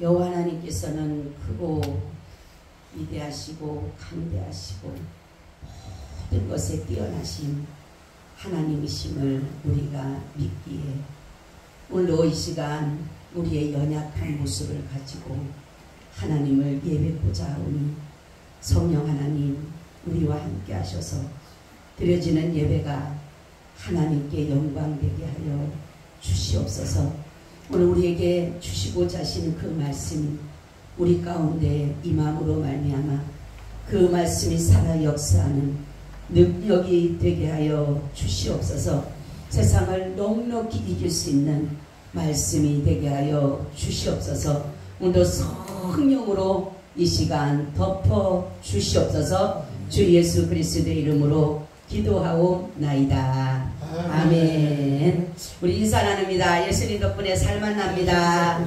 여호와 하나님께서는 크고 위대하시고 강대하시고 모든 것에 뛰어나신 하나님이심을 우리가 믿기에 오늘도 이 시간 우리의 연약한 모습을 가지고 하나님을 예배하고자 하오니 성령 하나님 우리와 함께 하셔서 드려지는 예배가 하나님께 영광되게 하여 주시옵소서. 오늘 우리에게 주시고자 하시는 그 말씀이 우리 가운데 임함으로 말미암아 그 말씀이 살아 역사하는 능력이 되게 하여 주시옵소서. 세상을 넉넉히 이길 수 있는 말씀이 되게 하여 주시옵소서. 오늘도 성령으로 이 시간 덮어 주시옵소서. 주 예수 그리스도의 이름으로 기도하옵나이다. 아멘. 우리 인사 나눕니다. 예수님 덕분에 살만 납니다.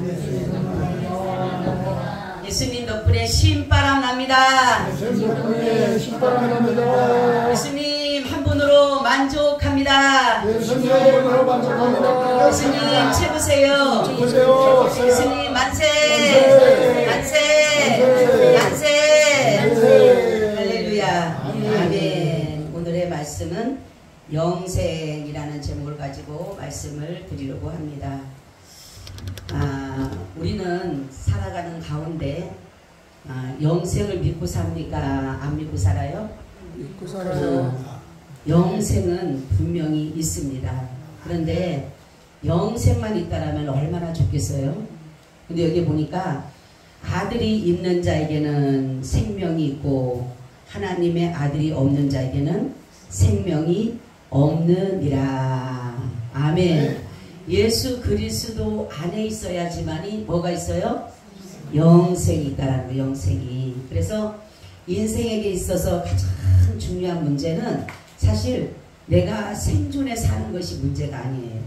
예수님 덕분에 신바람 납니다. 예수님 한 분으로 만족합니다. 예수님 최고세요. 예수님 만세 만세 만세. 할렐루야. 아멘. 오늘의 말씀은 영생이라는 제목을 가지고 말씀을 드리려고 합니다. 우리는 살아가는 가운데 영생을 믿고 삽니까? 안 믿고 살아요? 믿고 살아요. 영생은 분명히 있습니다. 그런데 영생만 있다라면 얼마나 좋겠어요? 근데 여기 보니까 아들이 있는 자에게는 생명이 있고 하나님의 아들이 없는 자에게는 생명이 없느니라. 아멘. 예수 그리스도 안에 있어야지만이 뭐가 있어요? 영생이 있다라는 거예요. 영생이. 그래서 인생에게 있어서 가장 중요한 문제는 사실 내가 생존에 사는 것이 문제가 아니에요.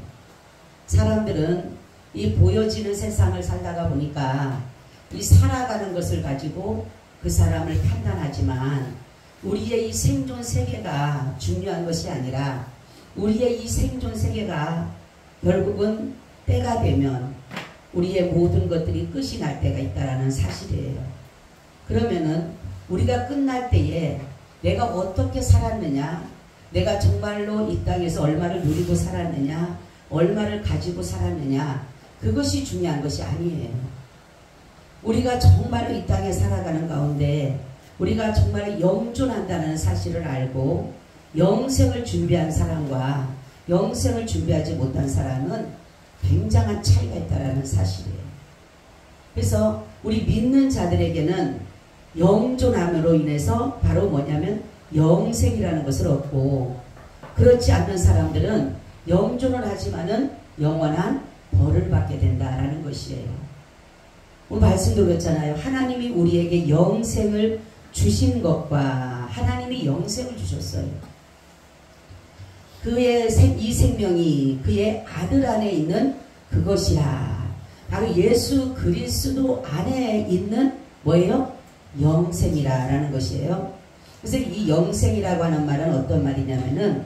사람들은 이 보여지는 세상을 살다가 보니까 이 살아가는 것을 가지고 그 사람을 판단하지만 우리의 이 생존 세계가 중요한 것이 아니라 우리의 이 생존 세계가 결국은 때가 되면 우리의 모든 것들이 끝이 날 때가 있다라는 사실이에요. 그러면은 우리가 끝날 때에 내가 어떻게 살았느냐, 내가 정말로 이 땅에서 얼마를 누리고 살았느냐, 얼마를 가지고 살았느냐, 그것이 중요한 것이 아니에요. 우리가 정말로 이 땅에 살아가는 가운데 우리가 정말 영존한다는 사실을 알고 영생을 준비한 사람과 영생을 준비하지 못한 사람은 굉장한 차이가 있다는 사실이에요. 그래서 우리 믿는 자들에게는 영존함으로 인해서 바로 뭐냐면 영생이라는 것을 얻고, 그렇지 않는 사람들은 영존을 하지만은 영원한 벌을 받게 된다라는 것이에요. 오늘 말씀도 그렇잖아요. 하나님이 우리에게 영생을 주신 것과 하나님이 영생을 주셨어요. 그의 이 생명이 그의 아들 안에 있는 그것이라. 바로 예수 그리스도 안에 있는 뭐예요? 영생이라는 것이에요. 그래서 이 영생이라고 하는 말은 어떤 말이냐면은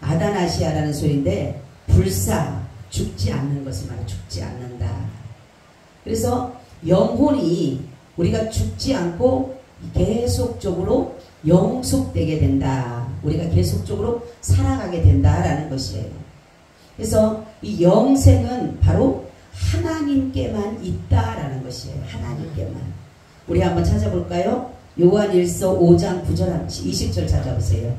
아다나시아라는 소리인데 불사, 죽지 않는 것을 말해. 죽지 않는다. 그래서 영혼이 우리가 죽지 않고 계속적으로 영속되게 된다. 우리가 계속적으로 살아가게 된다라는 것이에요. 그래서 이 영생은 바로 하나님께만 있다라는 것이에요. 하나님께만. 우리 한번 찾아볼까요? 요한 1서 5장 9절 20절 찾아보세요.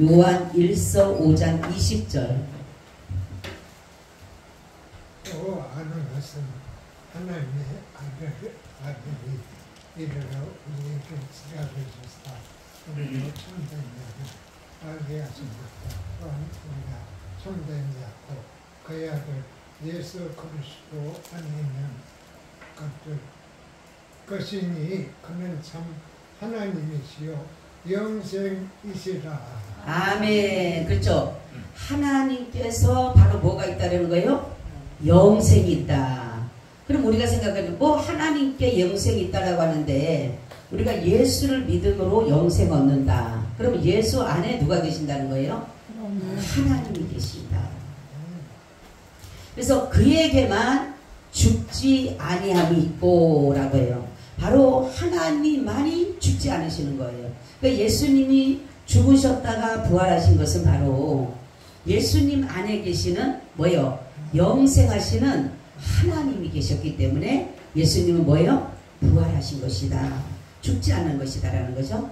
요한 1서 5장 20절. 또 아는 것은 하나님의 아들이 이르러 우리에게 지각하셨다. 우리로 참된 자를 알게 하셨다. 또한 우리가 참된 자고 그의 아들 예수 그리스도 안에 있는 것이니 그는 참 하나님이시요 영생이시라. 아멘. 그렇죠. 하나님께서 바로 뭐가 있다는 거예요? 영생이 있다. 그럼 우리가 생각하면 하나님께 영생이 있다라고 하는데 우리가 예수를 믿음으로 영생 얻는다. 그러면 예수 안에 누가 계신다는 거예요? 하나님이 계신다. 그래서 그에게만 죽지 아니함이 있고라고 해요. 바로 하나님만이 죽지 않으시는 거예요. 그러니까 예수님이 죽으셨다가 부활하신 것은 바로 예수님 안에 계시는 뭐예요? 영생하시는 하나님이 계셨기 때문에 예수님은 뭐예요? 부활하신 것이다. 죽지 않는 것이다 라는 거죠.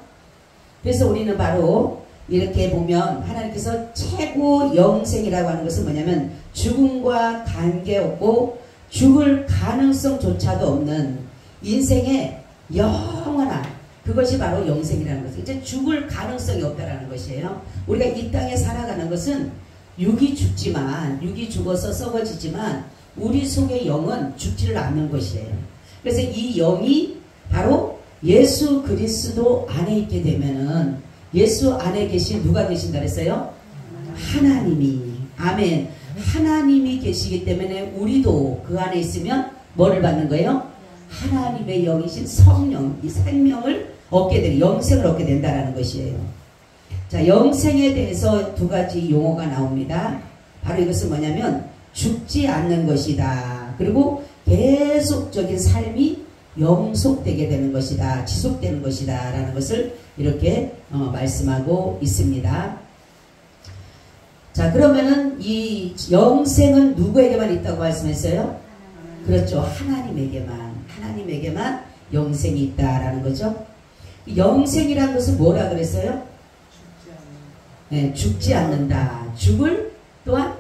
그래서 우리는 바로 이렇게 보면 하나님께서 최고 영생이라고 하는 것은 뭐냐면 죽음과 관계없고 죽을 가능성조차도 없는 인생의 영원한 그것이 바로 영생이라는 것이에요. 이제 죽을 가능성이 없다라는 것이에요. 우리가 이 땅에 살아가는 것은 육이 죽지만 육이 죽어서 썩어지지만 우리 속의 영은 죽지를 않는 것이에요. 그래서 이 영이 바로 예수 그리스도 안에 있게 되면은 예수 안에 계신 누가 계신다 그랬어요? 하나님이. 아멘. 하나님이 계시기 때문에 우리도 그 안에 있으면 뭐를 받는 거예요? 하나님의 영이신 성령, 이 생명을 얻게 되는, 영생을 얻게 된다라는 것이에요. 자, 영생에 대해서 두 가지 용어가 나옵니다. 바로 이것은 뭐냐면 죽지 않는 것이다. 그리고 계속적인 삶이 영속되게 되는 것이다. 지속되는 것이다. 라는 것을 이렇게 말씀하고 있습니다. 자, 그러면은 이 영생은 누구에게만 있다고 말씀했어요? 그렇죠. 하나님에게만 영생이 있다라는 거죠. 영생이라는 것은 뭐라 그랬어요? 네, 죽지 않는다. 죽을 또한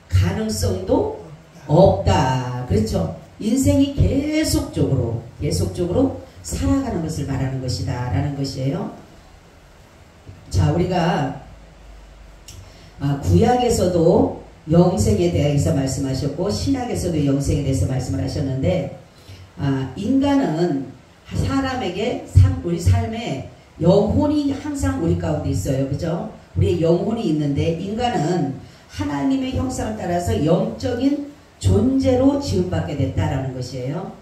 가능성도 없다. 그렇죠. 인생이 계속적으로 살아가는 것을 말하는 것이다 라는 것이에요. 자, 우리가 구약에서도 영생에 대해서 말씀하셨고 신약에서도 영생에 대해서 말씀을 하셨는데 인간은 사람에게 우리 삶에 영혼이 항상 우리 가운데 있어요. 그죠? 우리의 영혼이 있는데 인간은 하나님의 형상을 따라서 영적인 존재로 지음받게 됐다라는 것이에요.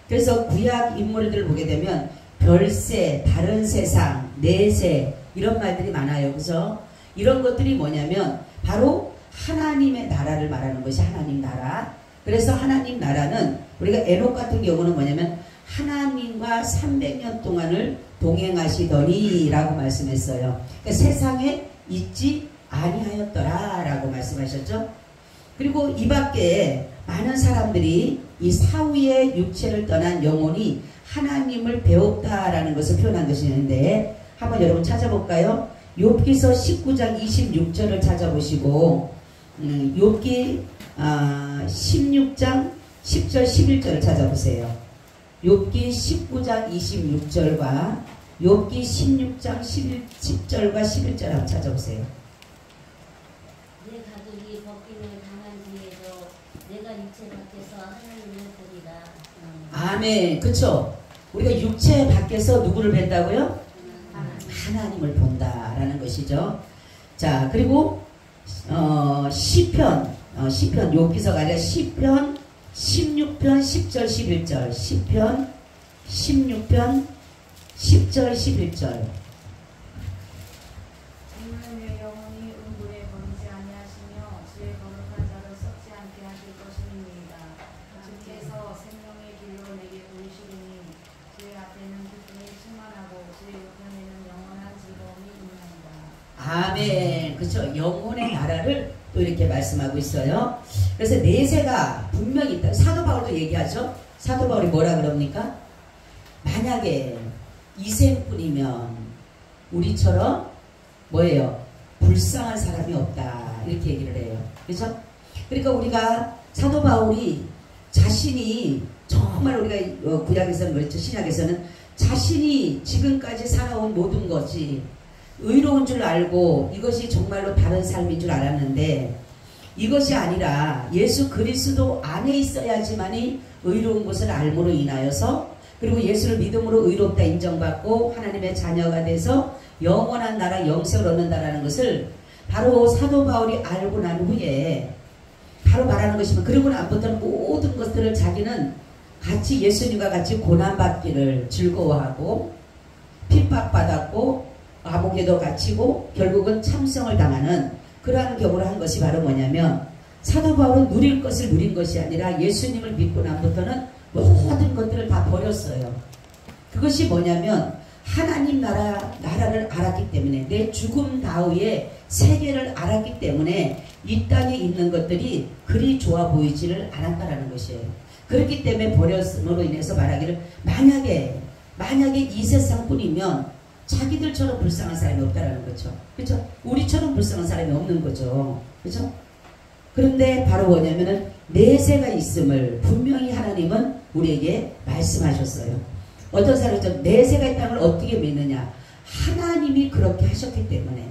그래서 구약 인물들을 보게 되면 별세, 다른 세상, 내세 이런 말들이 많아요. 그죠? 이런 것들이 뭐냐면 바로 하나님의 나라를 말하는 것이 하나님 나라. 그래서 하나님 나라는 우리가 에녹 같은 경우는 뭐냐면 하나님과 300년 동안을 동행하시더니 라고 말씀했어요. 그러니까 세상에 있지 아니하였더라 라고 말씀하셨죠. 그리고 이 밖에 많은 사람들이 이 사후의 육체를 떠난 영혼이 하나님을 배웠다라는 것을 표현한 것이 있는데 한번 여러분 찾아볼까요? 욥기서 19장 26절을 찾아보시고 욥기 16장 10절 11절을 찾아보세요. 욥기 19장 26절과 욥기 16장 10절과 11절 한번 찾아보세요. 내 가족이 벗김을 당한 뒤에도 내가 육체 밖에서 하나님을 보리라. 아멘. 그쵸? 우리가 육체 밖에서 누구를 뵌다고요? 하나님을 본다라는 것이죠. 자, 그리고 시편 욥기서가 아니라 시편 16편 10절 11절 시편 16편 10절 11절 하나님의 영혼이 음부에 거르지 아니하시며 주의 거룩한 자를 썩지 않게 하실 것입니다. 주께서 생명의 길로 내게 보이시리니 주의 앞에는 기쁨이 충만하고 주의 우편에는 영원한 즐거움이 있나이다. 아멘. 그렇죠. 영혼의 나라를 또 이렇게 말씀하고 있어요. 그래서 내세가 분명히 있다. 사도 바울도 얘기하죠. 사도 바울이 뭐라 그럽니까? 만약에 이생뿐이면 우리처럼 뭐예요? 불쌍한 사람이 없다. 이렇게 얘기를 해요. 그렇죠? 그러니까 우리가 사도 바울이 자신이 정말 우리가 구약에서는 그렇죠. 신약에서는 자신이 지금까지 살아온 모든 것이 의로운 줄 알고 이것이 정말로 다른 삶인 줄 알았는데 이것이 아니라 예수 그리스도 안에 있어야지만이 의로운 것을 알므로 인하여서 그리고 예수를 믿음으로 의롭다 인정받고 하나님의 자녀가 돼서 영원한 나라 영생을 얻는다라는 것을 바로 사도 바울이 알고 난 후에 바로 말하는 것이면 그리고 나부터는 모든 것들을 자기는 같이 예수님과 같이 고난받기를 즐거워하고 핍박받았고 감옥에도 갇히고 결국은 참성을 당하는 그러한 경우를 한 것이 바로 뭐냐면 사도 바울은 누릴 것을 누린 것이 아니라 예수님을 믿고 난부터는 모든 것들을 다 버렸어요. 그것이 뭐냐면 하나님 나라를 알았기 때문에, 내 죽음 다후에 세계를 알았기 때문에 이 땅에 있는 것들이 그리 좋아 보이지를 않았다라는 것이에요. 그렇기 때문에 버렸음으로 인해서 말하기를 만약에 이 세상뿐이면 자기들처럼 불쌍한 사람이 없다라는 거죠. 그렇죠? 우리처럼 불쌍한 사람이 없는 거죠. 그렇죠? 그런데 바로 뭐냐면은 내세가 있음을 분명히 하나님은 우리에게 말씀하셨어요. 어떤 사람은 내세가 있다는 걸 어떻게 믿느냐? 하나님이 그렇게 하셨기 때문에.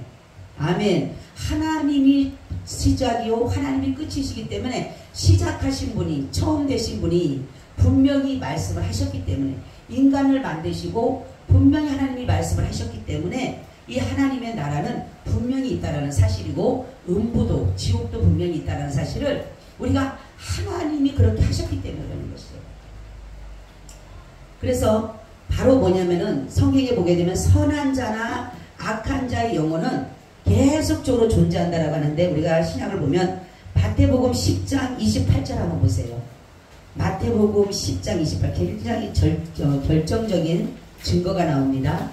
아멘. 하나님이 시작이요 하나님이 끝이시기 때문에 시작하신 분이, 처음 되신 분이 분명히 말씀을 하셨기 때문에, 인간을 만드시고 분명히 하나님이 말씀을 하셨기 때문에 이 하나님의 나라는 분명히 있다라는 사실이고, 음부도 지옥도 분명히 있다라는 사실을 우리가 하나님이 그렇게 하셨기 때문에 그러는 것이에요. 그래서 바로 뭐냐면은 성경에 보게 되면 선한 자나 악한 자의 영혼은 계속적으로 존재한다라고 하는데, 우리가 신약을 보면 마태복음 10장 28절 한번 보세요. 마태복음 10장 28, 굉장히 결정적인 증거가 나옵니다.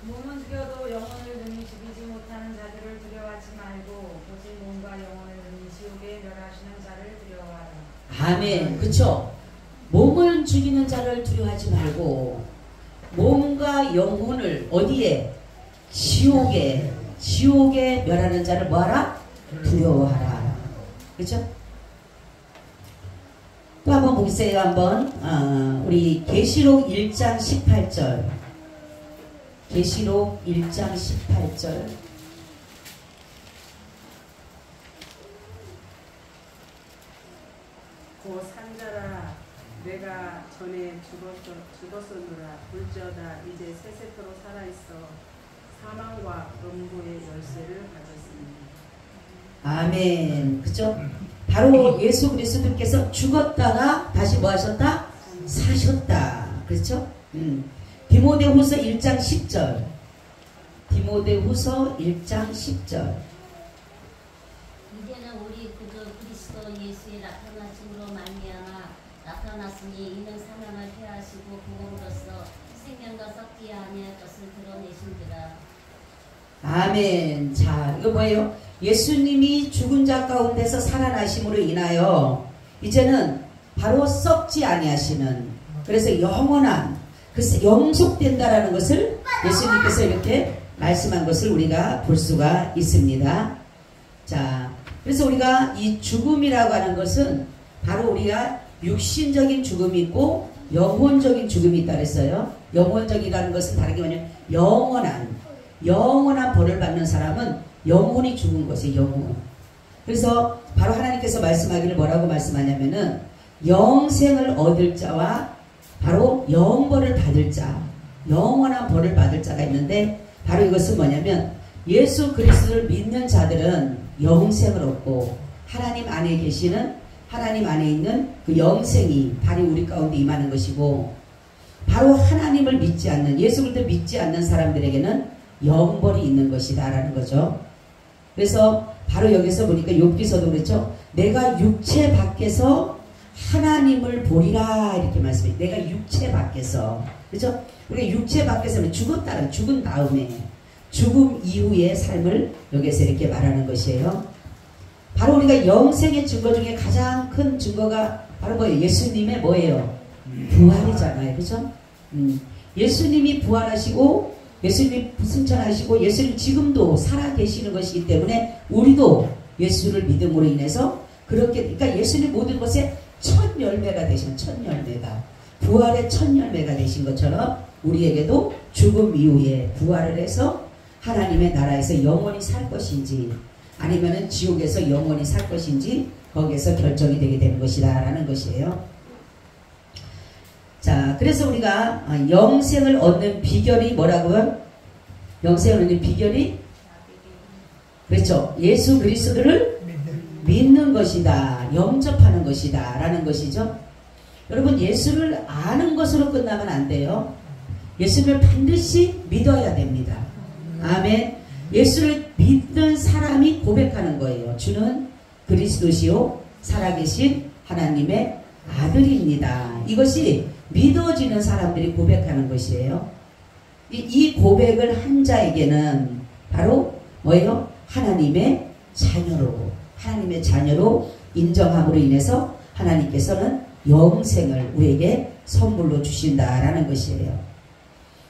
몸은 죽여도 영혼을 능히 죽이지 못하는 자들을 두려워하지 말고 오직 몸과 영혼을 능히 지옥에 멸하시는 자를 두려워하라. 아멘. 그쵸? 몸을 죽이는 자를 두려워하지 말고 몸과 영혼을 어디에? 지옥에 멸하는 자를 뭐하라? 두려워하라. 그쵸? 또 한번 보세요. 한번 우리 계시록 1장 18절, 계시록 1장 18절. 고 산자라, 내가 전에 죽었었노라. 볼지어다 이제 새 세포로 살아있어 사망과 음부의 열쇠를 가졌습니다. 아멘. 그죠? 바로 예수 그리스도께서 죽었다가 다시 뭐 하셨다? 사셨다. 그렇죠? 디모데후서 1장 10절. 디모데후서 1장 10절. 이제는 우리 그저 그리스도 예수의 나타나심으로 말미암아 나타났으니 이는 사명을 폐하시고 복음으로써 생명과 섞지 아니할 것을 드러내신지라. 아멘. 자, 이거 뭐예요? 예수님이 죽은 자 가운데서 살아나심으로 인하여 이제는 바로 썩지 아니하시는, 그래서 영원한, 그래서 영속된다라는 것을 예수님께서 이렇게 말씀한 것을 우리가 볼 수가 있습니다. 자, 그래서 우리가 이 죽음이라고 하는 것은 바로 우리가 육신적인 죽음이 있고 영혼적인 죽음이 있다 그랬어요. 영혼적이라는 것은 다르게 말하면 영원한 벌을 받는 사람은 영혼이 죽은 것이에요. 영혼. 그래서 바로 하나님께서 말씀하기를 뭐라고 말씀하냐면은 영생을 얻을 자와 바로 영벌을 받을 자, 영원한 벌을 받을 자가 있는데, 바로 이것은 뭐냐면 예수 그리스도를 믿는 자들은 영생을 얻고 하나님 안에 계시는, 하나님 안에 있는 그 영생이 바로 우리 가운데 임하는 것이고, 바로 하나님을 믿지 않는, 예수 그리스도를 믿지 않는 사람들에게는 영벌이 있는 것이다 라는 거죠. 그래서 바로 여기서 보니까 욥기서도 그렇죠. 내가 육체 밖에서 하나님을 보리라 이렇게 말씀해요. 내가 육체 밖에서, 그렇죠? 우리가 육체 밖에서는 죽었다는, 죽은 다음에 죽음 이후의 삶을 여기서 이렇게 말하는 것이에요. 바로 우리가 영생의 증거 중에 가장 큰 증거가 바로 뭐예요? 예수님의 뭐예요? 부활이잖아요. 그렇죠? 예수님이 부활하시고 예수님이 승천하시고 예수님 지금도 살아계시는 것이기 때문에 우리도 예수를 믿음으로 인해서 그렇게, 그러니까 예수님 모든 것에 첫 열매가 되신, 첫 열매가, 부활의 첫 열매가 되신 것처럼 우리에게도 죽음 이후에 부활을 해서 하나님의 나라에서 영원히 살 것인지 아니면은 지옥에서 영원히 살 것인지 거기에서 결정이 되게 되는 것이다 라는 것이에요. 자, 그래서 우리가 영생을 얻는 비결이 뭐라고요? 영생을 얻는 비결이, 그렇죠, 예수 그리스도를 믿는 것이다, 영접하는 것이다 라는 것이죠. 여러분, 예수를 아는 것으로 끝나면 안 돼요. 예수님을 반드시 믿어야 됩니다. 아멘. 예수를 믿는 사람이 고백하는 거예요. 주는 그리스도시요 살아계신 하나님의 아들입니다. 이것이 믿어지는 사람들이 고백하는 것이에요. 이 고백을 한 자에게는 바로 뭐예요? 하나님의 자녀로 인정함으로 인해서 하나님께서는 영생을 우리에게 선물로 주신다라는 것이에요.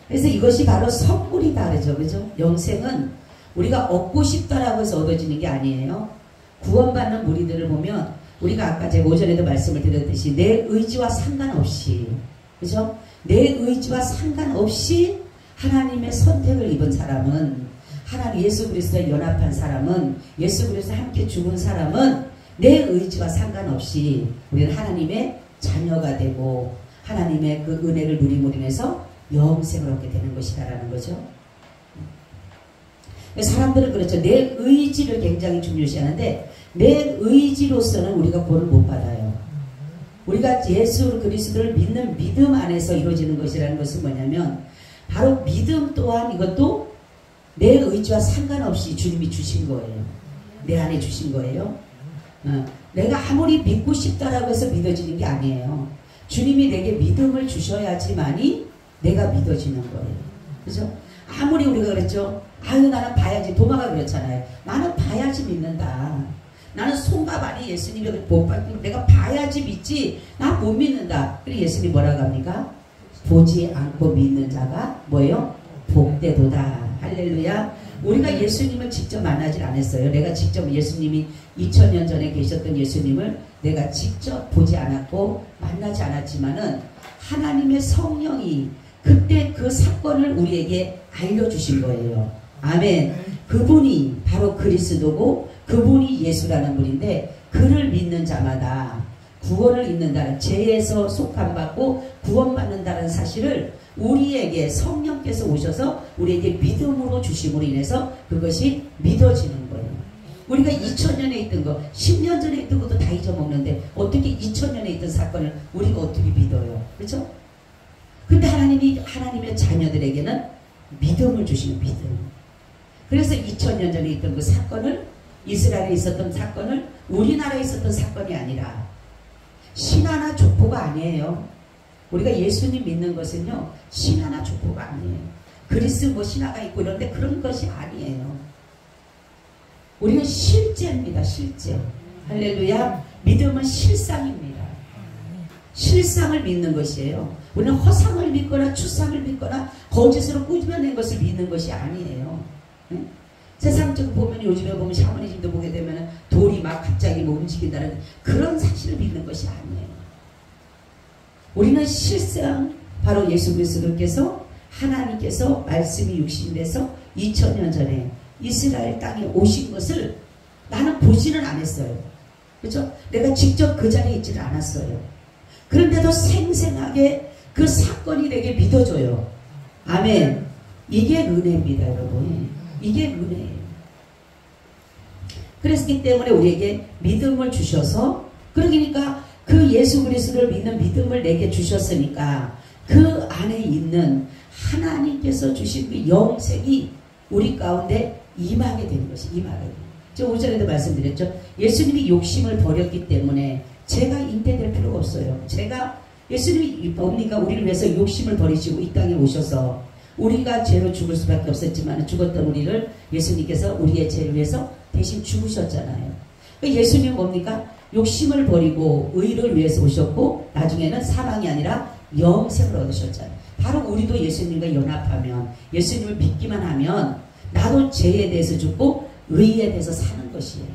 그래서 이것이 바로 선물이다 그러죠. 그죠? 영생은 우리가 얻고 싶다라고 해서 얻어지는 게 아니에요. 구원받는 무리들을 보면 우리가 아까 제가 오전에도 말씀을 드렸듯이 내 의지와 상관없이, 그죠? 내 의지와 상관없이 하나님의 선택을 입은 사람은, 하나님 예수 그리스도에 연합한 사람은, 예수 그리스도에 함께 죽은 사람은 내 의지와 상관없이 우리는 하나님의 자녀가 되고 하나님의 그 은혜를 누림으로 인해서 영생을 얻게 되는 것이다라는 거죠. 사람들은 그렇죠. 내 의지를 굉장히 중요시하는데 내 의지로서는 우리가 구원을 못 받아요. 우리가 예수 그리스도를 믿는 믿음 안에서 이루어지는 것이라는 것은 뭐냐면 바로 믿음 또한 이것도 내 의지와 상관없이 주님이 주신 거예요. 내 안에 주신 거예요. 내가 아무리 믿고 싶다라고 해서 믿어지는 게 아니에요. 주님이 내게 믿음을 주셔야지만이 내가 믿어지는 거예요. 그죠? 아무리 우리가 그랬죠. 아유 나는 봐야지. 도마가 그렇잖아요. 나는 봐야지 믿는다. 나는 손과 발이 예수님이 못 받고 내가 봐야지 믿지. 나 못 믿는다. 그리고 예수님이 뭐라고 합니까? 보지 않고 믿는 자가 뭐예요? 복되도다. 할렐루야. 우리가 예수님을 직접 만나질 않았어요. 내가 직접 예수님이 2000년 전에 계셨던 예수님을 내가 직접 보지 않았고 만나지 않았지만은 하나님의 성령이 그때 그 사건을 우리에게 알려주신 거예요. 아멘. 그분이 바로 그리스도고 그분이 예수라는 분인데 그를 믿는 자마다 구원을 얻는다는, 죄에서 속함받고 구원받는다는 사실을 우리에게 성령께서 오셔서 우리에게 믿음으로 주심으로 인해서 그것이 믿어지는 거예요. 우리가 2000년에 있던 거, 10년 전에 있던 것도 다 잊어먹는데 어떻게 2000년에 있던 사건을 우리가 어떻게 믿어요? 그렇죠? 근데 하나님이 하나님의 자녀들에게는 믿음을 주시는 믿음. 그래서 2000년 전에 있던 그 사건을, 이스라엘에 있었던 사건을 우리나라에 있었던 사건이 아니라 신화나 족보가 아니에요. 우리가 예수님 믿는 것은요 신화나 족보가 아니에요. 그리스 뭐 신화가 있고 이런데 그런 것이 아니에요. 우리는 실제입니다. 실제. 할렐루야. 믿음은 실상입니다. 실상을 믿는 것이에요. 우리는 허상을 믿거나 추상을 믿거나 거짓으로 꾸며낸 것을 믿는 것이 아니에요. 응? 세상적으로 보면 요즘에 보면 샤머니즘도 보게 되면 돌이 막 갑자기 뭐 움직인다는 그런 사실을 믿는 것이 아니에요. 우리는 실상 바로 예수 그리스도께서 하나님께서 말씀이 육신돼서 2000년 전에 이스라엘 땅에 오신 것을 나는 보지는 않았어요. 그렇죠? 내가 직접 그 자리에 있지는 않았어요. 그런데도 생생하게 그 사건이 내게 믿어져요. 아멘. 이게 은혜입니다, 여러분. 이게 은혜예요. 그랬기 때문에 우리에게 믿음을 주셔서, 그러니까 그 예수 그리스도를 믿는 믿음을 내게 주셨으니까 그 안에 있는 하나님께서 주신 그 영생이 우리 가운데 임하게 되는 것이, 임하게 되는 것이. 저 오전에도 말씀드렸죠. 예수님이 욕심을 버렸기 때문에 제가 잉태될 필요가 없어요. 제가, 예수님이 뭡니까? 우리를 위해서 욕심을 버리시고 이 땅에 오셔서 우리가 죄로 죽을 수밖에 없었지만 죽었던 우리를 예수님께서 우리의 죄를 위해서 대신 죽으셨잖아요. 그러니까 예수님은 뭡니까? 욕심을 버리고 의를 위해서 오셨고 나중에는 사망이 아니라 영생을 얻으셨잖아요. 바로 우리도 예수님과 연합하면, 예수님을 믿기만 하면 나도 죄에 대해서 죽고 의에 대해서 사는 것이에요.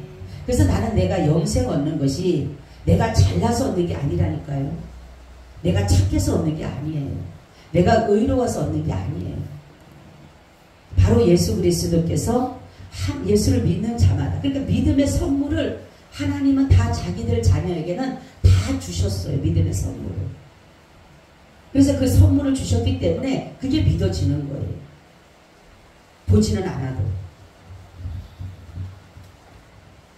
그래서 나는 내가 영생 얻는 것이 내가 잘나서 얻는 게 아니라니까요. 내가 착해서 얻는 게 아니에요. 내가 의로워서 얻는 게 아니에요. 바로 예수 그리스도께서 예수를 믿는 자마다, 그러니까 믿음의 선물을 하나님은 다 자기들 자녀에게는 다 주셨어요. 믿음의 선물을. 그래서 그 선물을 주셨기 때문에 그게 믿어지는 거예요. 보지는 않아도.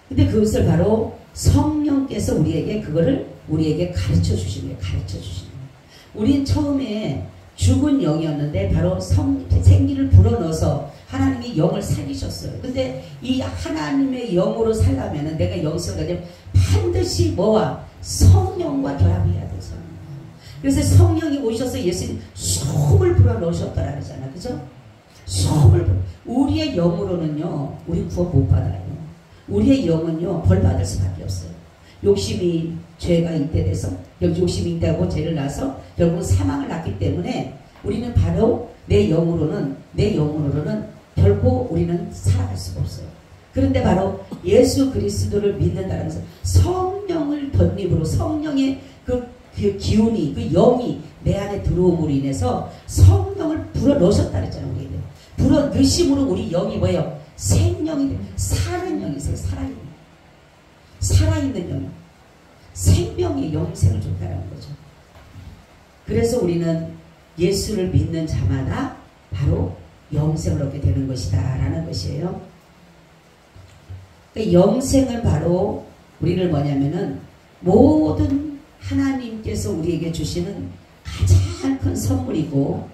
근데 그것을 바로 성령께서 우리에게 그거를 우리에게 가르쳐 주신 거예요. 가르쳐 주신 거예요. 우린 처음에 죽은 영이었는데 바로 생기를 불어넣어서 하나님이 영을 살리셨어요. 근데 이 하나님의 영으로 살려면 내가 영성을 가지면 반드시 뭐와? 성령과 결합해야 되죠. 그래서 성령이 오셔서 예수님 숨을 불어넣으셨더라 그러잖아. 그죠? 우리의 영으로는요 우리 구원 못 받아요. 우리의 영은요 벌 받을 수밖에 없어요. 욕심이 죄가 잉태돼서 욕심이 잉태하고 죄를 낳아서 결국은 사망을 낳기 때문에 우리는 바로 내 영으로는 결코 우리는 살아갈 수가 없어요. 그런데 바로 예수 그리스도를 믿는다는 것은 성령을 덧입으로 성령의 그 기운이 그 영이 내 안에 들어옴으로 인해서 성령을 불어넣으셨다 그랬잖아요. 우리는 불어넣으심으로 우리 영이 뭐예요? 생명이 사는 영이세요. 살아있는 영, 생명의 영생을 줬다는 거죠. 그래서 우리는 예수를 믿는 자마다 바로 영생을 얻게 되는 것이다 라는 것이에요. 그러니까 영생은 바로 우리를 뭐냐면은 모든 하나님께서 우리에게 주시는 가장 큰 선물이고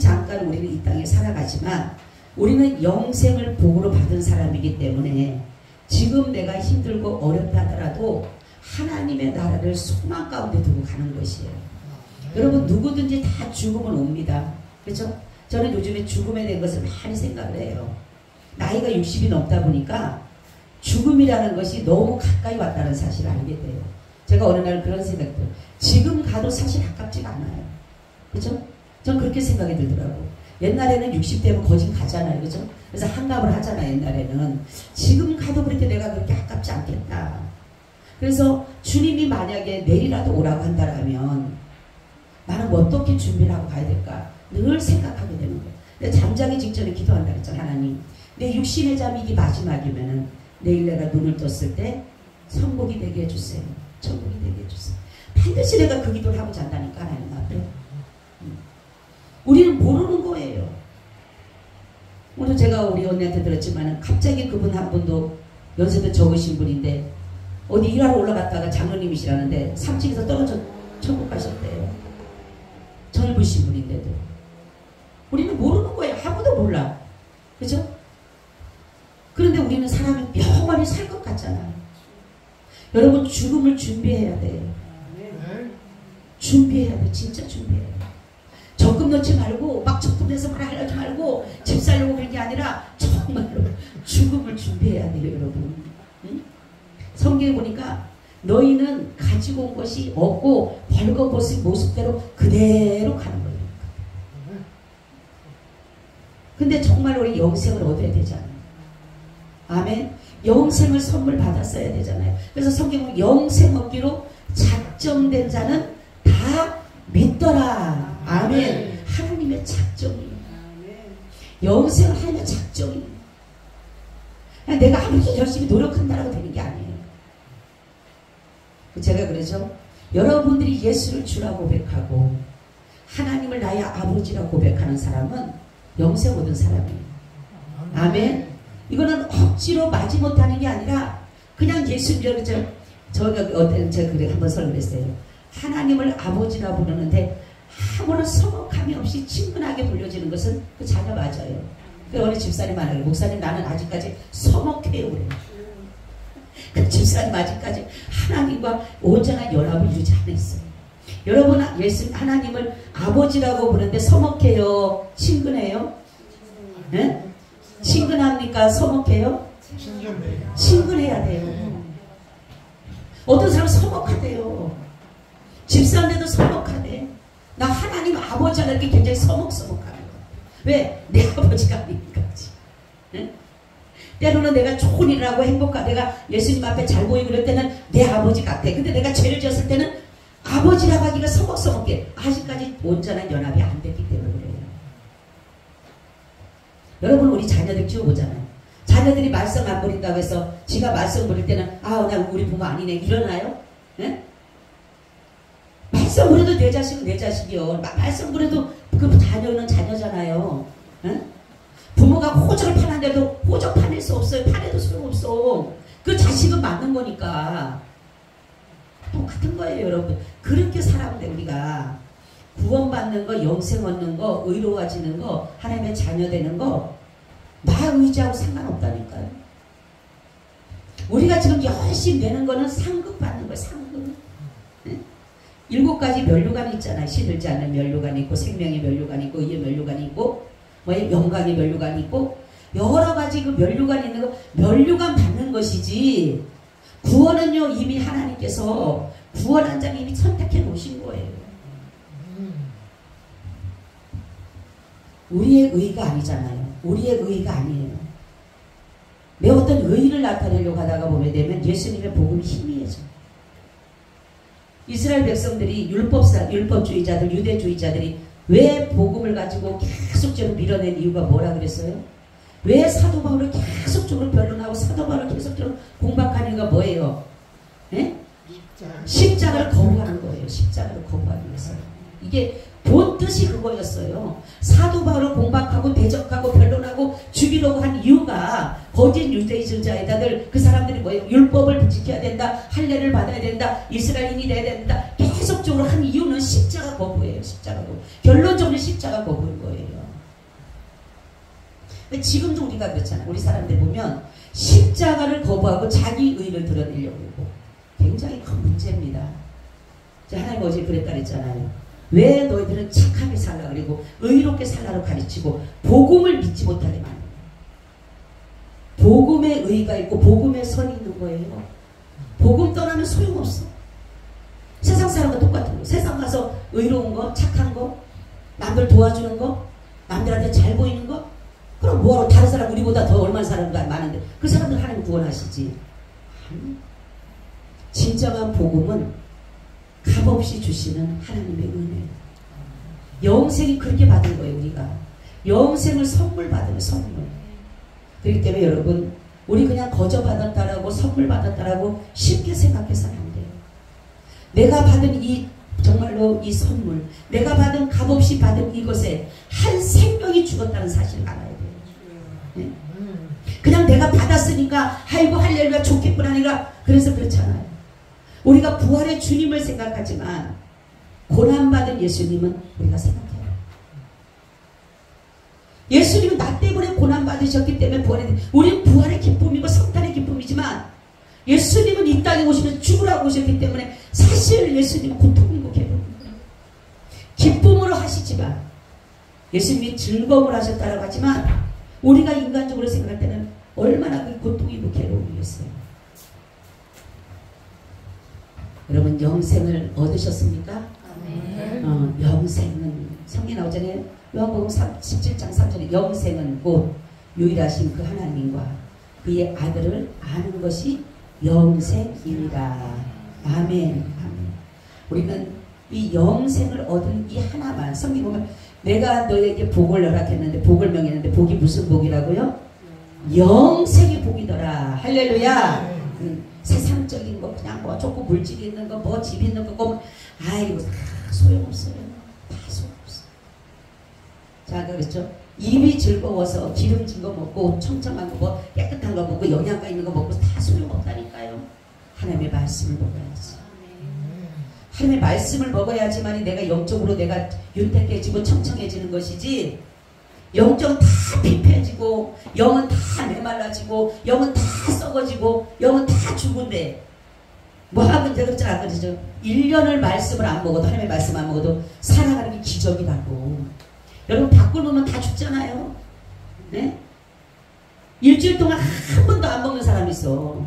잠깐 우리는 이 땅에 살아가지만 우리는 영생을 복으로 받은 사람이기 때문에 지금 내가 힘들고 어렵다 하더라도 하나님의 나라를 소망 가운데 두고 가는 것이에요. 여러분 누구든지 다 죽음은 옵니다. 그렇죠? 저는 요즘에 죽음에 대한 것을 많이 생각을 해요. 나이가 60이 넘다 보니까 죽음이라는 것이 너무 가까이 왔다는 사실을 알게 돼요. 제가 어느 날 그런 생각도 지금 가도 사실 아깝지가 않아요. 그죠? 전 그렇게 생각이 들더라고. 옛날에는 60대면 거진 가잖아요. 그죠? 그래서 한갑을 하잖아요. 옛날에는. 지금 가도 그렇게 내가 그렇게 아깝지 않겠다. 그래서 주님이 만약에 내일이라도 오라고 한다면 나는 뭐 어떻게 준비를 하고 가야 될까? 늘 생각하게 되는 거예요. 근데 잠자기 직전에 기도한다 그랬잖아. 하나님 내 육신의 잠이 이게 마지막이면은 내일 내가 눈을 떴을 때 천국이 되게 해주세요. 천국이 되게 해주세요. 반드시 내가 그 기도를 하고 잔다니까 하나님 앞에. 우리는 모르는 거예요. 오늘 제가 우리 언니한테 들었지만 갑자기 그분 한 분도 연세도 적으신 분인데 어디 일하러 올라갔다가 장로님이시라는데 3층에서 떨어져 천국 가셨대요. 젊으신 분인데도. 우리는 모르는 거예요. 아무도 몰라. 그죠? 그런데 우리는 사람이 영원히 살 것 같잖아요. 여러분 죽음을 준비해야 돼요. 준비해야 돼. 진짜 준비해야 돼. 적금 넣지 말고 막 적금 내서 말하지 말고 집 살려고 그런 게 아니라 정말로 죽음을 준비해야 돼요. 여러분. 응? 성경에 보니까 너희는 가지고 온 것이 없고 벌거벗은 모습대로 그대로 가는 거예요. 근데 정말 우리 영생을 얻어야 되잖아요. 아멘. 영생을 선물 받았어야 되잖아요. 그래서 성경은 영생 얻기로 작정된 자는 다 믿더라. 아멘. 하나님의 작정이에요. 영생을 하나님의 작정이에요. 내가 아무리 열심히 노력한다라고 되는 게 아니에요. 제가 그러죠. 여러분들이 예수를 주라 고백하고 하나님을 나의 아버지라고 고백하는 사람은 영생 얻은 사람이에요. 아멘. 이거는 억지로 마지못해 하는 게 아니라 그냥 예수를 저희가 제가 그래 한번 설명했어요. 하나님을 아버지라 부르는데 아무런 서먹함이 없이 친근하게 불려지는 것은 그 자녀 맞아요. 그 어느 집사님 말하는 목사님 나는 아직까지 서먹해요 그래요. 그 집사님 아직까지 하나님과 온전한 연합을 이루지 않았어요. 여러분 예수 하나님을 아버지라고 부르는데 서먹해요? 친근해요? 네? 친근합니까? 서먹해요? 친근해야 돼요. 어떤 사람은 서먹하대요. 집사인데도 서먹하대. 나 하나님 아버지 하는 게 굉장히 서먹하는 거야. 왜? 내 아버지가 아니니까. 네? 때로는 내가 좋은 일을 하고 내가 예수님 앞에 잘 보이고 그럴 때는 내 아버지 같아. 근데 내가 죄를 지었을 때는 아버지라고 하기가 서먹서먹해. 아직까지 온전한 연합이 안 됐기 때문에 그래요. 여러분 우리 자녀들 키워보잖아요. 자녀들이 말썽 안 부린다고 해서 지가 말썽 부릴 때는 나 우리 부모 아니네 이러나요? 네? 말썽 부려도 내 자식은 내 자식이요. 말썽 부려도 그 자녀는 자녀잖아요. 네? 부모가 호적을 파는데도 호적 파낼 수 없어요. 파내도 소용없어. 그 자식은 맞는 거니까. 똑같은 거예요 여러분. 그렇게 살아면 돼 우리가. 구원받는 거, 영생 얻는 거, 의로워지는 거, 하나님의 자녀 되는 거, 나 의지하고 상관없다니까요. 우리가 지금 열심히 내는 거는 상급 받는 거예요. 상급. 네? 7가지 면류관이 있잖아요. 시들지 않는 면류관이 있고, 생명의 면류관이 있고, 의의 면류관이 있고, 뭐 영광의 면류관이 있고, 여러 가지 그 면류관이 있는 거, 면류관 받는 것이지, 구원은요 이미 하나님께서 구원한 자를 이미 선택해 놓으신 거예요. 우리의 의가 아니잖아요. 우리의 의가 아니에요. 내 어떤 의를 나타내려고 하다가 보게 되면 예수님의 복음이 희미해져. 이스라엘 백성들이 율법주의자들, 유대주의자들이 왜 복음을 가지고 계속적으로 밀어낸 이유가 뭐라 그랬어요? 왜 사도 바울을 계속적으로 변론하고 사도 바울을 계속적으로 공박하는 이유가 뭐예요? 네? 십자가를 거부하는 거예요. 십자가를 거부하기 위해서. 이게 본 뜻이 그거였어요. 사도 바울을 공박하고 대적하고 변론하고 죽이려고 한 이유가 거짓 유대주의자들 그 사람들이 뭐예요? 율법을 지켜야 된다. 할례를 받아야 된다. 이스라엘인이 돼야 된다. 계속적으로 한 이유는 십자가 거부예요. 십자가 거부. 결론적으로 십자가 거부인 거예요. 지금도 우리가 그렇잖아요. 우리 사람들 보면 십자가를 거부하고 자기 의를 드러내려고 하고 굉장히 큰 문제입니다. 하나님 어제 그랬다 그랬잖아요. 왜 너희들은 착하게 살라 그리고 의롭게 살라고 가르치고 복음을 믿지 못하게 만드는 복음의 의가 있고 복음의 선이 있는 거예요. 복음 떠나면 소용없어. 세상 사람과 똑같은 거. 세상 가서 의로운 거, 착한 거, 남들 도와주는 거, 남들한테 잘 보이는 거, 그럼 뭐하러 다른 사람 우리보다 더 얼마나 사람도 많은데 그 사람들 하나님 구원하시지. 진정한 복음은 값없이 주시는 하나님의 은혜. 영생이 그렇게 받은 거예요. 우리가 영생을 선물 받은 선물. 그렇기 때문에 여러분 우리 그냥 거저 받았다라고 선물 받았다라고 쉽게 생각해서는 안 돼요. 내가 받은 이 정말로 이 선물, 내가 받은 값없이 받은 이것에 한 생명이 죽었다는 사실을 알아야 돼요. 네? 그냥 내가 받았으니까 아이고 할렐루야 좋겠구나 아니라 그래서 그렇잖아요. 우리가 부활의 주님을 생각하지만 고난받은 예수님은 우리가 생각해요. 예수님은 나 때문에 고난받으셨기 때문에 우리는 부활의 기쁨이고 성탄의 기쁨이지만 예수님은 이 땅에 오시면서 죽으라고 오셨기 때문에 사실 예수님은 고통이고 괴로움이고 기쁨으로 하시지만 예수님이 즐거움을 하셨다고 하지만 우리가 인간적으로 생각할 때는 얼마나 그 고통이고 괴로움이었어요. 여러분 영생을 얻으셨습니까? 영생은 성경에 나오잖아요. 요한복음 17장 3절에 영생은 곧 유일하신 그 하나님과 그의 아들을 아는 것이 영생이니라. 아멘. 아멘. 우리는 이 영생을 얻은 이 하나만 성경 보면 내가 너에게 복을 허락했는데 복을 명했는데 복이 무슨 복이라고요? 영생이 복이더라. 할렐루야. 세상적인 거 그냥 뭐 좋고 물질 있는 거 뭐 집 있는 거 아이고 다 소용없어요. 다 소용없어. 자 그랬죠. 입이 즐거워서 기름진 거 먹고 청청한 거 뭐 깨끗한 거 먹고 영양가 있는 거 먹고 다 소용없다니까요. 하나님의 말씀을 먹어야지. 하나님의 말씀을 먹어야지만이 내가 영적으로 내가 윤택해지고 청청해지는 것이지 영적 다 피폐해지고 영은 다 메말라지고 영은 다 썩어지고 영은 다 죽은데 뭐 하면 그렇지 않거든요. 1년을 말씀을 안 먹어도 하나님의 말씀 안 먹어도 살아가는 게 기적이라고. 여러분 밥 굶으면 다 죽잖아요. 네? 일주일 동안 한 번도 안 먹는 사람이 있어.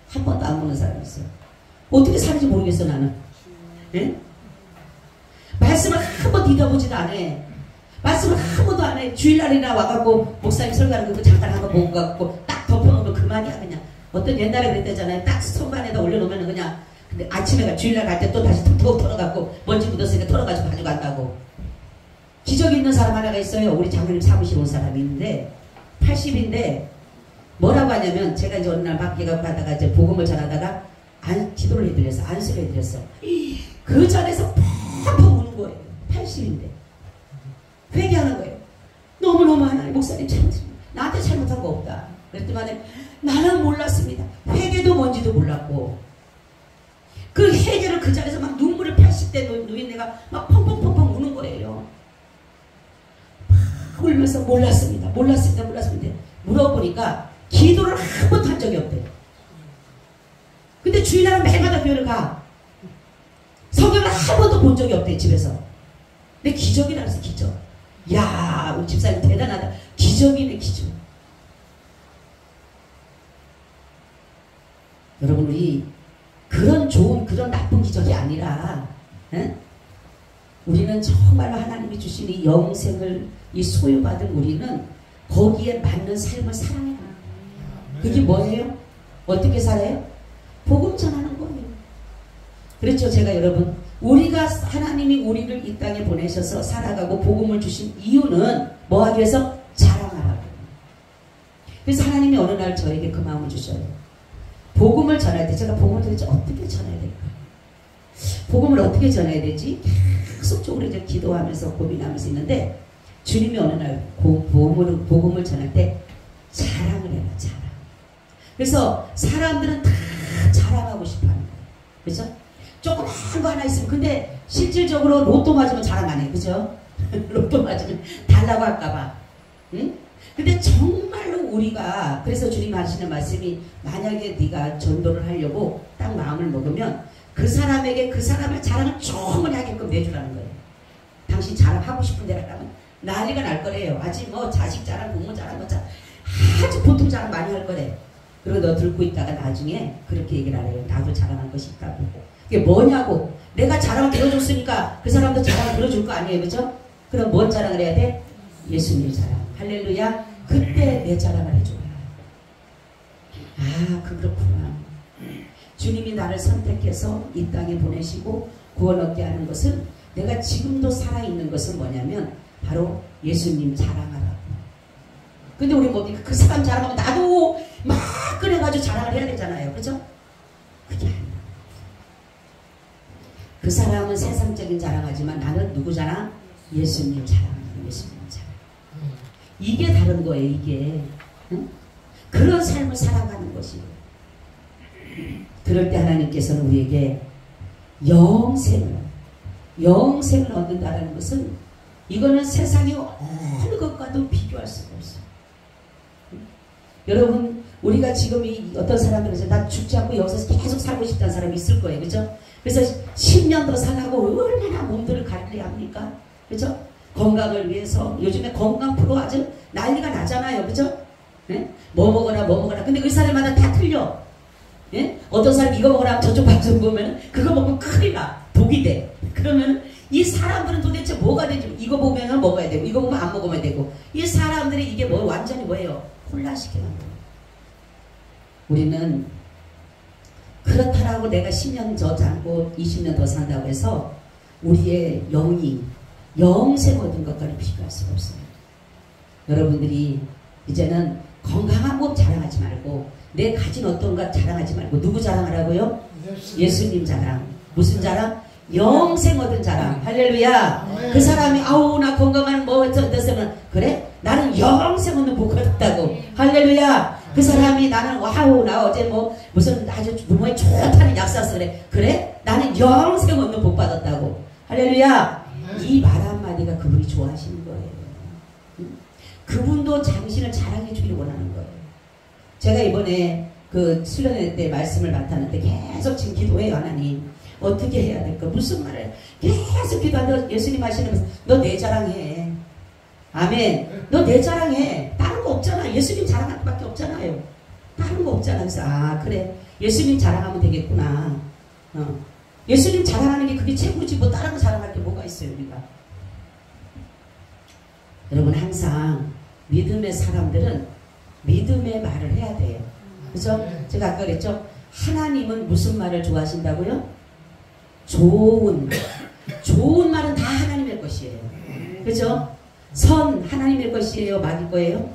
한 번도 안 먹는 사람이 있어. 어떻게 사는지 모르겠어 나는. 네? 말씀을 한 번 뒤져보지도 않아. 말씀을 한 번도 안 해. 주일날이나 와갖고 목사님 설교하는 거 잠깐 한번 보고 갖고 딱 덮어놓으면 그만이야 그냥. 어떤 옛날에 그랬대잖아요. 딱 선반에다 올려놓으면 그냥. 근데 아침에 주일날 갈 때 또 다시 톡톡 털어갖고 먼지 묻었으니까 털어가지고 가져간다고. 기적이 있는 사람 하나가 있어요. 우리 장로님 사무실 온 사람이 있는데 80인데 뭐라고 하냐면 제가 이제 어느 날 밖에 가다가 이제 복음을 전하다가 기도를 해드렸어. 안수를 해드렸어. 그 자리에서 펑펑 우는 거예요. 80인데. 회개하는 거예요. 너무너무 하나님 목사님 나한테 잘못한 거 없다. 그랬더니 나는 몰랐습니다. 회개도 뭔지도 몰랐고 그 회개를 그 자리에서 막 눈물을 80대 누인 내가 막 펑펑펑펑 우는 울면서 몰랐습니다. 물어보니까 기도를 한 번도 한 적이 없대요. 근데 주일날 매일마다 교회를 가. 성경을 한 번도 본 적이 없대, 집에서. 근데 기적이라 그래서 기적. 야, 우리 집사님 대단하다. 기적이네, 기적. 여러분, 우리 그런 좋은, 그런 나쁜 기적이 아니라, 에? 우리는 정말로 하나님이 주신 이 영생을 이 소유받은 우리는 거기에 맞는 삶을 살아야 돼요. 그게 뭐예요? 어떻게 살아요? 복음 전하는 거예요. 그렇죠. 제가 여러분, 우리가 하나님이 우리를 이 땅에 보내셔서 살아가고 복음을 주신 이유는 뭐 하기 위해서? 자랑하라고. 그래서 하나님이 어느 날 저에게 그 마음을 주셔요. 복음을 전할 때 제가 복음을 도대체 어떻게 전해야 될까? 복음을 어떻게 전해야 되지? 계속적으로 이제 기도하면서 고민하면서 있는데 주님이 어느 날 복음을 전할 때 자랑을 해라. 자랑. 그래서 사람들은 다 자랑하고 싶어하는 거예요. 그렇죠? 조그만 거 하나 있으면 근데 실질적으로 로또 맞으면 자랑 안 해요. 그죠? 로또 맞으면 달라고 할까봐. 응? 근데 정말로 우리가 그래서 주님 하시는 말씀이 만약에 네가 전도를 하려고 딱 마음을 먹으면 그 사람에게 그 사람의 자랑을 충분히 하게끔 내주라는 거예요. 당신 자랑하고 싶은 대로 하면 난리가 날 거래요. 아직 뭐 자식 자랑, 부모 자랑, 뭐 아주 보통 자랑 많이 할 거래. 그리고 너 들고 있다가 나중에 그렇게 얘기를 하래요. 나도 자랑할 것이 있다고. 그게 뭐냐고. 내가 자랑을 들어줬으니까 그 사람도 자랑을 들어줄 거 아니에요. 그죠? 그럼 뭔 자랑을 해야 돼? 예수님 자랑. 할렐루야. 그때 내 자랑을 해줘야. 아, 그렇구나. 주님이 나를 선택해서 이 땅에 보내시고 구원 얻게 하는 것은 내가 지금도 살아있는 것은 뭐냐면 바로 예수님 자랑하라고. 근데 우리 뭡니까? 그 사람 자랑하면 나도 막 그래가지고 자랑을 해야 되잖아요. 그죠? 그게 아니야. 그 사람은 세상적인 자랑하지만 나는 누구 자랑? 예수님 자랑하는 예수님 자랑. 이게 다른 거예요. 이게. 응? 그런 삶을 살아가는 것이에요. 그럴 때 하나님께서는 우리에게 영생을 얻는다는 것은 이거는 세상의 어느 것과도 비교할 수가 없어요. 여러분, 우리가 지금 이 어떤 사람들은 나 죽지 않고 여기서 계속 살고 싶다는 사람이 있을 거예요. 그죠? 그래서 10년 더 살라고 얼마나 몸들을 가리려 합니까? 그죠? 건강을 위해서 요즘에 건강 프로 아주 난리가 나잖아요. 그죠? 네? 뭐 먹어라. 근데 그 사람마다 다 틀려. 예? 어떤 사람 이거 먹으라 하면 저쪽 방송 보면 그거 먹으면 큰일 나. 독이 돼. 그러면 이 사람들은 도대체 뭐가 되지? 이거 보면 먹어야 되고 이거 보면 안 먹으면 되고 이 사람들이 이게 뭐 완전히 뭐예요? 혼란시켜 만들어요. 우리는 그렇다라고 내가 10년 더 살고 20년 더 산다고 해서 우리의 영이 영생 얻은 것과는 비교할 수가 없어요. 여러분들이 이제는 건강한 몸 자랑하지 말고 내 가진 어떤 것 자랑하지 말고 누구 자랑하라고요? 예수님 자랑. 무슨 자랑? 영생 얻은 자랑. 할렐루야. 그 사람이 아우 나 건강한 뭐 어쩌면 그래? 나는 영생 얻는 복 얻었다고. 할렐루야. 그 사람이 나는 와우 나 어제 뭐 무슨 아주 몸에 좋다는 약 샀어 그래? 나는 영생 얻는 복 받았다고. 할렐루야. 이 말 한마디가 그분이 좋아하시는 거예요. 그분도 당신을 자랑해 주기를 원하는 거예요. 제가 이번에 그 수련회 때 말씀을 맡았는데 계속 지금 기도해요. 하나님 어떻게 해야 될까? 무슨 말을 계속 기도하는데 예수님 하시는 너 내 자랑해. 아멘. 너 내 자랑해. 다른 거 없잖아. 예수님 자랑할 것밖에 없잖아요. 다른 거 없잖아. 그래서 아 그래 예수님 자랑하면 되겠구나. 예수님 자랑하는 게 그게 최고지 뭐 다른 거 자랑할 게 뭐가 있어요. 우리가. 여러분 항상 믿음의 사람들은 믿음의 말을 해야 돼요. 그죠? 제가 아까 그랬죠? 하나님은 무슨 말을 좋아하신다고요? 좋은 말은 다 하나님의 것이에요. 그죠? 선 하나님의 것이에요? 마귀 거예요?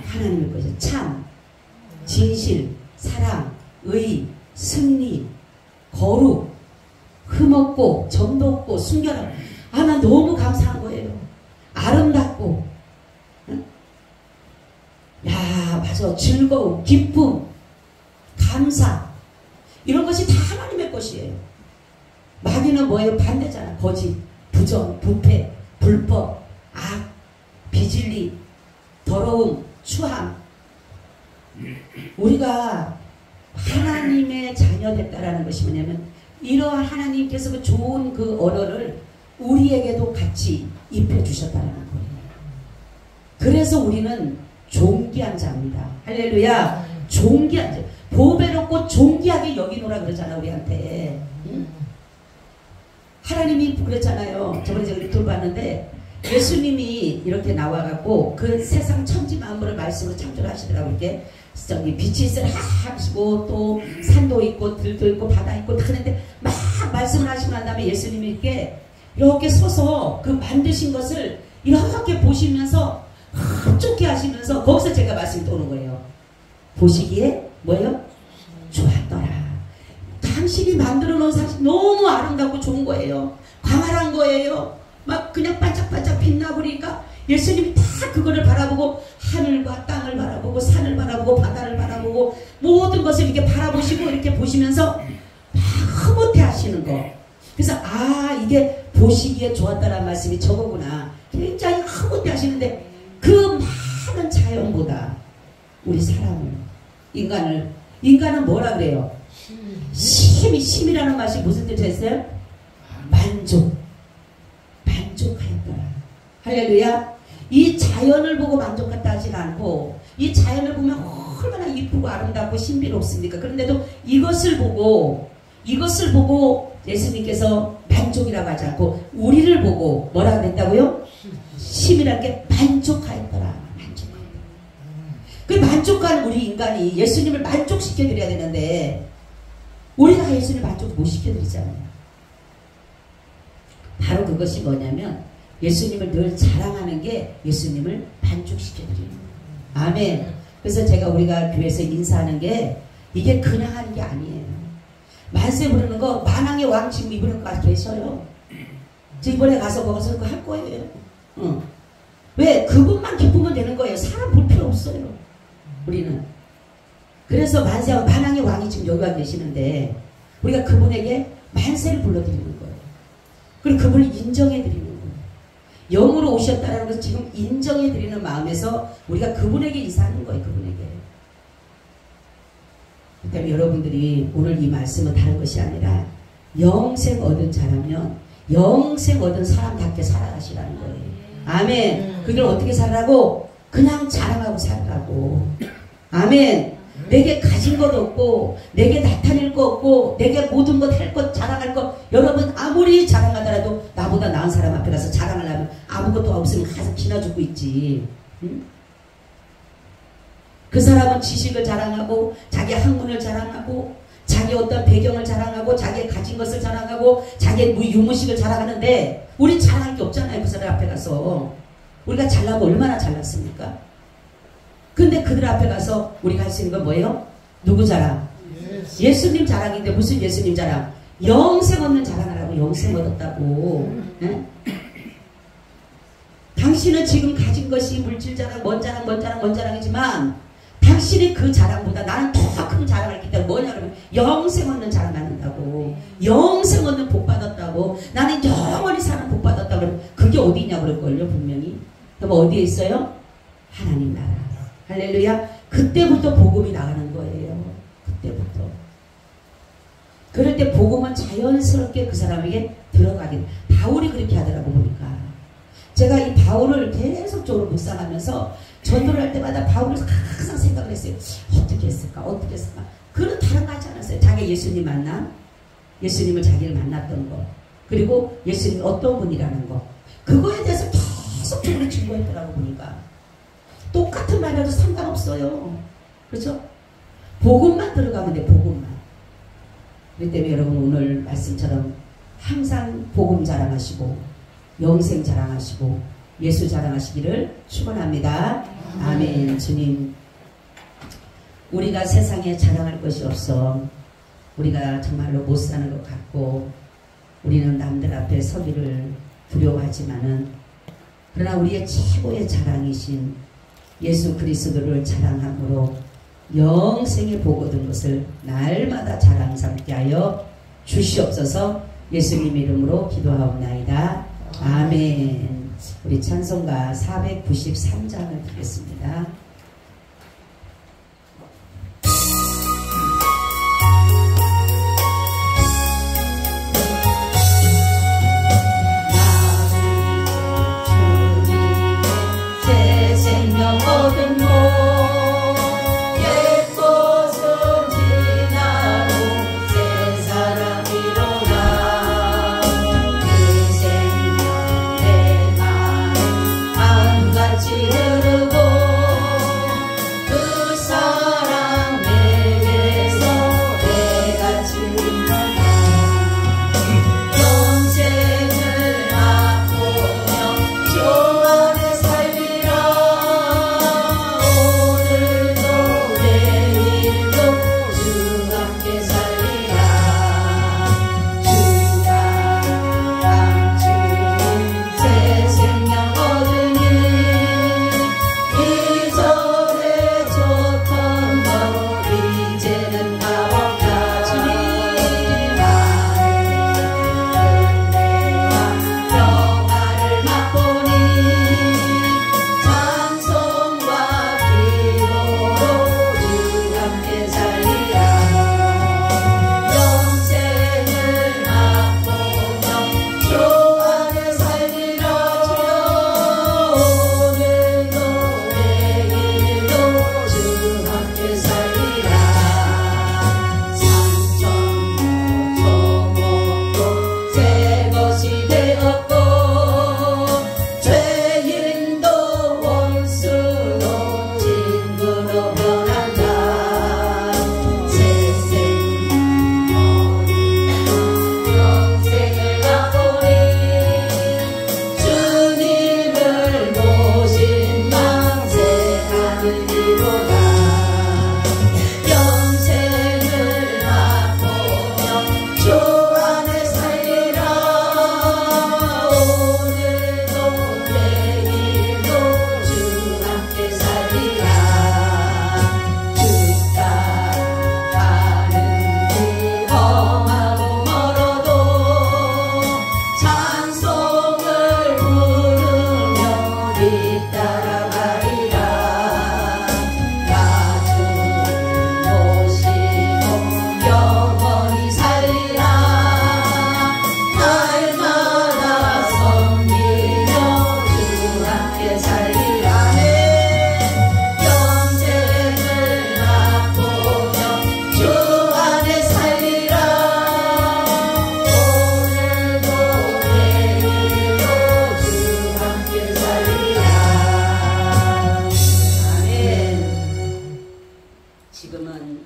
하나님의 것이에요. 참, 진실, 사랑, 의, 승리, 거룩, 흠없고 점도 없고 순결함. 아, 난 너무 감사한 거예요. 아름답고 야 맞아 즐거움, 기쁨, 감사 이런 것이 다 하나님의 것이에요. 마귀는 뭐예요? 반대잖아. 거짓, 부정, 부패, 불법, 악 비질리, 더러움, 추함. 우리가 하나님의 자녀됐다라는 것이 뭐냐면 이러한 하나님께서 그 좋은 그 언어를 우리에게도 같이 입혀주셨다는 거예요. 그래서 우리는 존귀한 자입니다. 할렐루야. 존귀한 자. 보배롭고 존귀하게 여기노라 그러잖아 우리한테. 응? 하나님이 그랬잖아요. 저번에 제가 유튜브 봤는데 예수님이 이렇게 나와갖고 그 세상 천지 만물을 말씀으로 창조를 하시더라고. 이렇게 저기 빛이 있으라 하시고 또 산도 있고 들도 있고 바다 있고 다 하는데 막 말씀을 하시고 난 다음에 예수님이 이렇게 서서 그 만드신 것을 이렇게 보시면서 흡족해 하시면서 거기서 제가 말씀이 오는 거예요. 보시기에 뭐예요? 좋았더라. 당신이 만들어 놓은 사실 너무 아름답고 좋은 거예요. 광활한 거예요. 막 그냥 반짝반짝 빛나 버리니까 예수님이 다 그거를 바라보고 하늘과 땅을 바라보고 산을 바라보고 바다를 바라보고 모든 것을 이렇게 바라보시고 이렇게 보시면서 막 흐뭇해 하시는 거. 그래서 아 이게 보시기에 좋았다는 말씀이 저거구나. 굉장히 흐뭇해 하시는데 그 많은 자연보다 우리 사람을 인간은 뭐라 그래요? 심이라는 맛이 무슨 뜻이었어요? 만족하였더라. 할렐루야. 이 자연을 보고 만족했다 하진 않고 이 자연을 보면 얼마나 이쁘고 아름답고 신비롭습니까? 그런데도 이것을 보고 예수님께서 만족이라고 하지 않고 우리를 보고 뭐라고 그랬다고요? 심이라는 게 만족하였더라. 그 만족한 우리 인간이 예수님을 만족시켜드려야 되는데 우리가 예수님을 만족 못 시켜드리잖아요. 바로 그것이 뭐냐면 예수님을 늘 자랑하는 게 예수님을 만족시켜드리는 거예요. 아멘. 그래서 우리가 교회에서 인사하는 게 이게 그냥 하는 게 아니에요. 만세 부르는 거 만왕의 왕 지금 이분은 계셔요. 이번에 가서 거기서 그거 할 거예요. 왜? 그분만 기쁘면 되는 거예요. 사람 볼 필요 없어요. 우리는. 그래서 만세하고 만왕의 왕이 지금 여기 와 계시는데 우리가 그분에게 만세를 불러드리는 거예요. 그리고 그분을 인정해드리는 거예요. 영으로 오셨다는 것을 지금 인정해드리는 마음에서 우리가 그분에게 인사하는 거예요. 그분에게. 그러니까 여러분들이 오늘 이 말씀은 다른 것이 아니라 영생 얻은 자라면 영생 얻은 사람답게 살아가시라는 거예요. 아멘. 그걸 어떻게 살라고? 그냥 자랑하고 살라고. 아멘. 내게 가진 것 없고 내게 나타낼 거 없고 내게 모든 것 할 것 자랑할 것 여러분 아무리 자랑하더라도 나보다 나은 사람 앞에 가서 자랑하려면 아무것도 없으면 가서 기나 죽고 있지. 응? 그 사람은 지식을 자랑하고 자기 학문을 자랑하고 자기 어떤 배경을 자랑하고 자기 가진 것을 자랑하고 자기 유무식을 자랑하는데 우린 자랑할 게 없잖아요. 그 사람 앞에 가서. 우리가 잘나면 얼마나 잘났습니까? 근데 그들 앞에 가서 우리가 할 수 있는 건 뭐예요? 누구 자랑? 예수님 자랑인데 무슨 예수님 자랑? 영생 얻는 자랑하라고. 영생 얻었다고. 네? 당신은 지금 가진 것이 물질 자랑, 뭔 자랑이지만 당신이 그 자랑보다 나는 더 큰 자랑을 했기 때문에 뭐냐 그러면 영생 얻는 자랑 받는다고. 영생 얻는 복 받았다고. 나는 영원히 사는 복 받았다고. 그러면 그게 어디냐 그럴걸요 분명히. 그럼 어디에 있어요? 하나님 나라. 할렐루야. 그때부터 복음이 나가는 거예요. 그때부터. 그럴 때 복음은 자연스럽게 그 사람에게 들어가게 돼. 바울이 그렇게 하더라고 보니까. 제가 이 바울을 계속적으로 묵상하면서 전도를 할 때마다 바울을 항상 생각을 했어요. 어떻게 했을까? 그는 다른 거 하지 않았어요. 자기 예수님 만남, 예수님을 자기를 만났던 거, 그리고 예수님이 어떤 분이라는 거, 그거에 대해서 계속적으로 증거했더라고 보니까. 똑같은 말이라도 상관없어요. 그렇죠? 복음만 들어가면 돼. 복음만. 그렇기 때문에 여러분 오늘 말씀처럼 항상 복음 자랑하시고 영생 자랑하시고 예수 자랑하시기를 축원합니다. 아멘. 주님, 우리가 세상에 자랑할 것이 없어 우리가 정말로 못 사는 것 같고 우리는 남들 앞에 서기를 두려워하지만은 그러나 우리의 최고의 자랑이신 예수 그리스도를 자랑함으로 영생의 복 얻은 것을 날마다 자랑 삼게 하여 주시옵소서. 예수님 이름으로 기도하옵나이다. 아멘. 우리 찬송가 493장을 드리겠습니다. 얻은 곳 옛 것은 지나고 새 사람이로다. 그 생명 내 맘에 한같이 흐르고 그 사랑 내게서 내같이 흘러가. 영생을 맛보며 주 안에 살리라. 지금은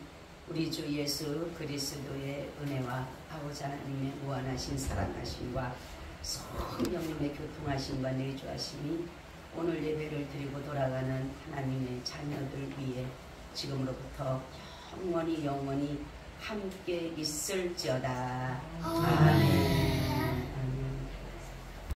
우리 주 예수 그리스도의 은혜와 아버지 하나님의 무한하신 사랑하심과 성령님의 교통하심과 내주하심이 오늘 예배를 드리고 돌아가는 하나님의 자녀들 위에 지금으로부터 영원히 함께 있을지어다. 아멘.